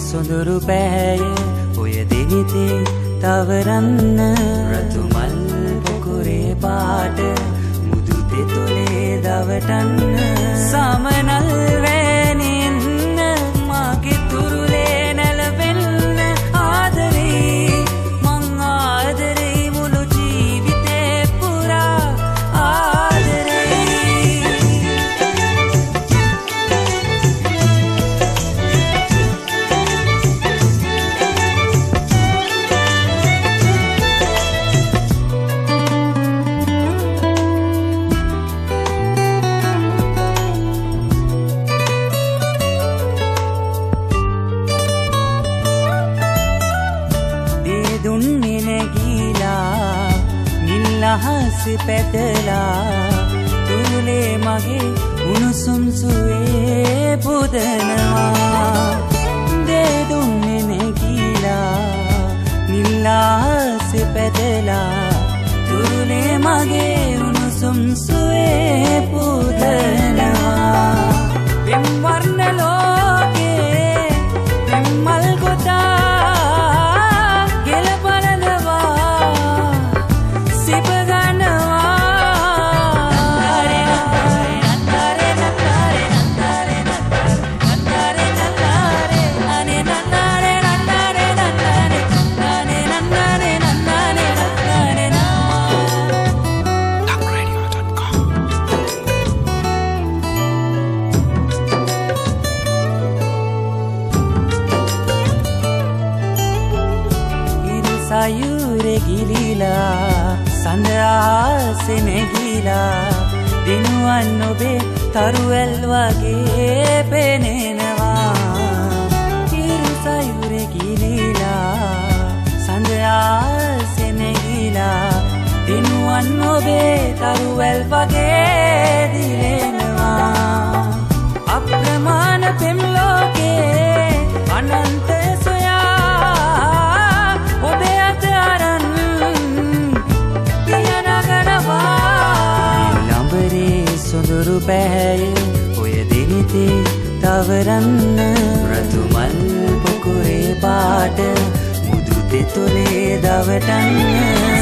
සොඳුරු පැහැය ඔය දෙනිතේ තවරන්න රතු මල් පොකුරේ පාට මුදු දෙතොලේ දවටන්න සමනල් වැනින්න මගේ තුරුලේ නැලවෙන්න ආදරේ මං ආදරේ මුළු ජීවිතේ පුරා දුන්නේ නැගීලා නිල් අහස පැතලා තුරුලේ මගේ උණුසුම් සුවේ පුදනවා දේ දුන්නේ නැගීලා නිල් අහස පැතලා තුරුලේ මගේ උණුසුම් සුවේ පුදනවා පෙම් වර්ණ ලෝකේ පෙම් මල් ගොඩා සයුරේ ගිලිලා සඳ ආසේ නැගිලා දිනුවන් ඔබේ තරුවැල් වගේ පෙනෙනවා ඉරු සයුරේ ගිලිලා සඳ ආසේ නැගිලා දිනුවන් ඔබේ තරුවැල් වගේ දිලෙනවා අප්‍රමාණ පෙම් ලෝකේ අනන්ත සොඳුරු පැහැය ඔය දෙනිතේ තවරන්න රතු මල් පොකුරේ පාට මුදු දෙතොලේ දවටන්න